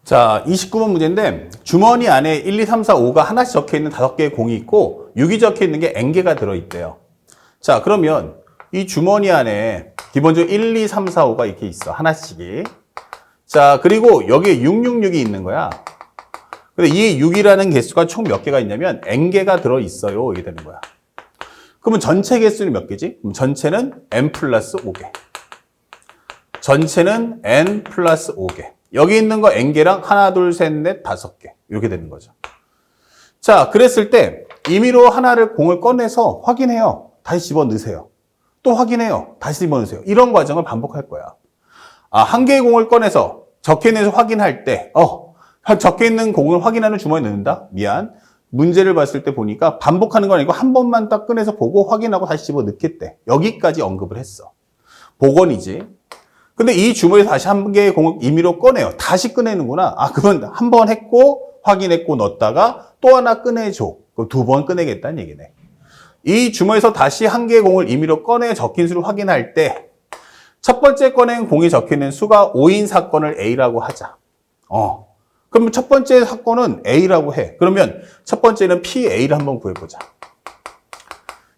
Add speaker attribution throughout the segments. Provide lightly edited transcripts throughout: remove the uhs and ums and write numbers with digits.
Speaker 1: 자, 29번 문제인데 주머니 안에 1, 2, 3, 4, 5가 하나씩 적혀있는 5개의 공이 있고 6이 적혀있는 게 N개가 들어있대요. 자, 그러면 이 주머니 안에 기본적으로 1, 2, 3, 4, 5가 이렇게 있어. 하나씩이. 자, 그리고 여기에 666이 있는 거야. 근데 이 6이라는 개수가 총 몇 개가 있냐면 N개가 들어있어요. 이게 되는 거야. 그러면 전체 개수는 몇 개지? 그럼 전체는 N 플러스 5개. 전체는 N 플러스 5개. 여기 있는 거 N개랑 하나, 둘, 셋, 넷, 5개. 이렇게 되는 거죠. 자, 그랬을 때 임의로 하나를 공을 꺼내서 확인해요. 다시 집어넣으세요. 또 확인해요. 다시 집어넣으세요. 이런 과정을 반복할 거야. 한 개의 공을 꺼내서 적혀있는 확인할 때 적혀있는 공을 확인하는 주머니에 넣는다? 미안. 문제를 봤을 때 보니까 반복하는 건 아니고 한 번만 딱 꺼내서 보고 확인하고 다시 집어넣겠대. 여기까지 언급을 했어. 복원이지. 근데 이 주머니에서 다시 한 개의 공을 임의로 꺼내요. 다시 꺼내는구나. 그러면 한 번 했고 확인했고 넣었다가 또 하나 꺼내줘. 그럼 2번 꺼내겠다는 얘기네. 이 주머니에서 다시 한 개의 공을 임의로 꺼내 적힌 수를 확인할 때 첫 번째 꺼낸 공이 적혀있는 수가 5인 사건을 A라고 하자. 그러면 첫 번째 사건은 A라고 해. 그러면 첫 번째는 PA를 한번 구해보자.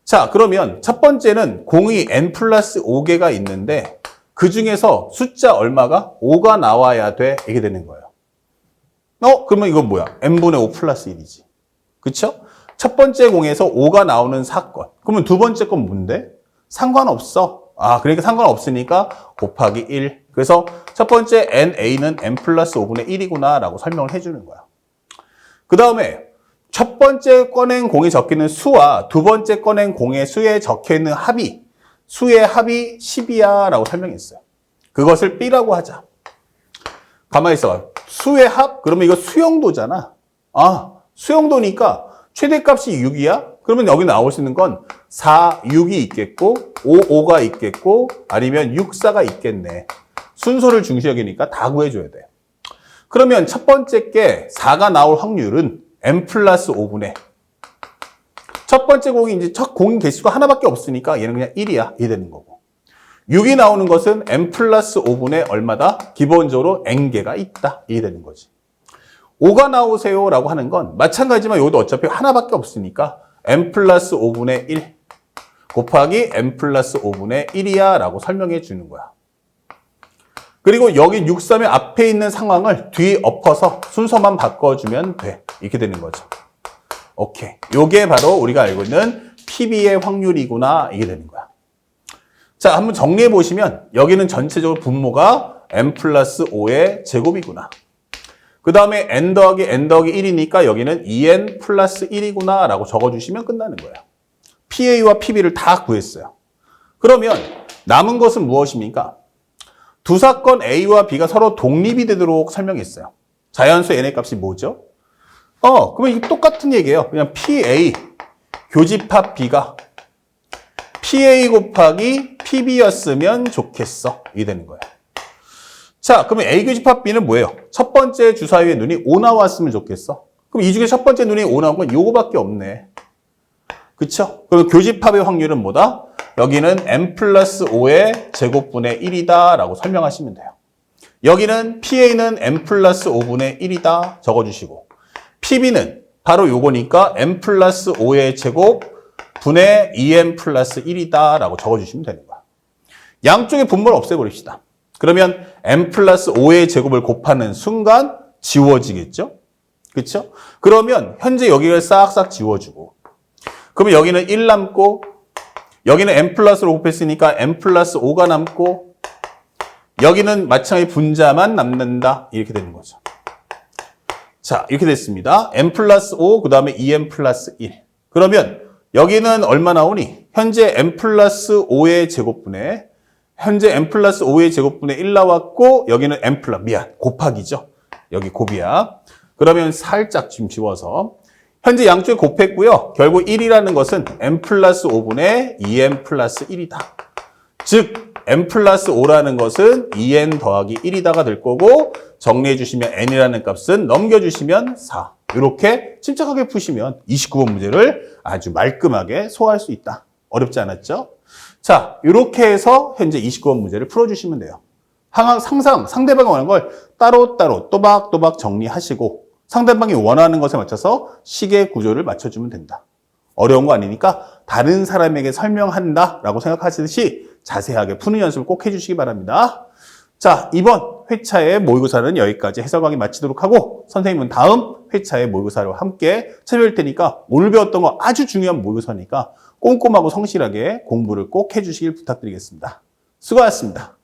Speaker 1: 자, 그러면 첫 번째는 공이 N 플러스 5개가 있는데 그 중에서 숫자 얼마가? 5가 나와야 돼. 이게 되는 거예요. 그러면 이건 뭐야? N분의 5 플러스 1이지. 그쵸? 첫 번째 공에서 5가 나오는 사건. 그러면 두 번째 건 뭔데? 상관없어. 그러니까 상관없으니까 곱하기 1. 그래서 첫 번째 NA는 N 플러스 5분의 1이구나 라고 설명을 해주는 거야. 그 다음에 첫 번째 꺼낸 공이 적혀있는 수와 두 번째 꺼낸 공의 수에 적혀있는 합이 수의 합이 10이야 라고 설명했어요. 그것을 B라고 하자. 가만히 있어봐. 수의 합? 그러면 이거 수용도잖아. 수용도니까 최대값이 6이야? 그러면 여기 나올 수 있는 건 4, 6이 있겠고 5, 5가 있겠고 아니면 6, 4가 있겠네. 순서를 중시 여기니까 다 구해줘야 돼. 그러면 첫 번째 게 4가 나올 확률은 N 플러스 5분의 첫 번째 공이 이제 첫 공인 개수가 하나밖에 없으니까 얘는 그냥 1이야. 이 되는 거고. 6이 나오는 것은 N 플러스 5분의 얼마다? 기본적으로 N개가 있다. 이 되는 거지. 5가 나오세요 라고 하는 건 마찬가지지만 여기도 어차피 하나밖에 없으니까 N 플러스 5분의 1 곱하기 N 플러스 5분의 1이야 라고 설명해 주는 거야. 그리고 여기 6, 3의 앞에 있는 상황을 뒤에 엎어서 순서만 바꿔주면 돼. 이렇게 되는 거죠. 오케이. 요게 바로 우리가 알고 있는 PB의 확률이구나. 이게 되는 거야. 자, 한번 정리해 보시면 여기는 전체적으로 분모가 N 플러스 5의 제곱이구나. 그 다음에 N 더하기 N 더하기 1이니까 여기는 2N 플러스 1이구나 라고 적어주시면 끝나는 거예요. PA와 PB를 다 구했어요. 그러면 남은 것은 무엇입니까? 두 사건 A와 B가 서로 독립이 되도록 설명했어요. 자연수 N의 값이 뭐죠? 그러면 이게 똑같은 얘기예요. 그냥 PA 교집합 B가 PA 곱하기 PB였으면 좋겠어. 이게 되는 거예요. 자, 그러면 A 교집합 B는 뭐예요? 첫 번째 주사위에 눈이 5 나왔으면 좋겠어. 그럼 이 중에 첫 번째 눈이 5 나온 건 요거밖에 없네. 그쵸? 그럼 교집합의 확률은 뭐다? 여기는 N 플러스 5의 제곱분의 1이다 라고 설명하시면 돼요. 여기는 PA는 N 플러스 5분의 1이다 적어주시고 PB는 바로 요거니까 N 플러스 5의 제곱 분의 2N 플러스 1이다 라고 적어주시면 되는 거야. 양쪽의 분모를 없애버립시다. 그러면 N 플러스 5의 제곱을 곱하는 순간 지워지겠죠? 그쵸? 그러면 현재 여기를 싹싹 지워주고 그러면 여기는 1 남고 여기는 N 플러스로 곱했으니까 N 플러스 5가 남고 여기는 마찬가지 분자만 남는다. 이렇게 되는 거죠. 자, 이렇게 됐습니다. N 플러스 5, 그 다음에 2N 플러스 1. 그러면 여기는 얼마 나오니? 현재 N 플러스 5의 제곱분에 현재 N 플러스 5의 제곱분의 1 나왔고 여기는 N 플러스 곱하기죠. 여기 곱이야. 그러면 살짝 좀 지워서 현재 양쪽에 곱했고요. 결국 1이라는 것은 N 플러스 5분의 2N 플러스 1이다. 즉 N 플러스 5라는 것은 2N 더하기 1이다가 될 거고 정리해 주시면 N이라는 값은 넘겨주시면 4. 이렇게 침착하게 푸시면 29번 문제를 아주 말끔하게 소화할 수 있다. 어렵지 않았죠? 자, 이렇게 해서 현재 29번 문제를 풀어주시면 돼요. 항상 상대방이 원하는 걸 따로따로 또박또박 정리하시고 상대방이 원하는 것에 맞춰서 시계 구조를 맞춰주면 된다. 어려운 거 아니니까 다른 사람에게 설명한다라고 생각하시듯이 자세하게 푸는 연습을 꼭 해주시기 바랍니다. 자, 이번 회차의 모의고사는 여기까지 해설 강의 마치도록 하고 선생님은 다음 회차의 모의고사로 함께 찾아뵐 테니까 오늘 배웠던 거 아주 중요한 모의고사니까 꼼꼼하고 성실하게 공부를 꼭 해주시길 부탁드리겠습니다. 수고하셨습니다.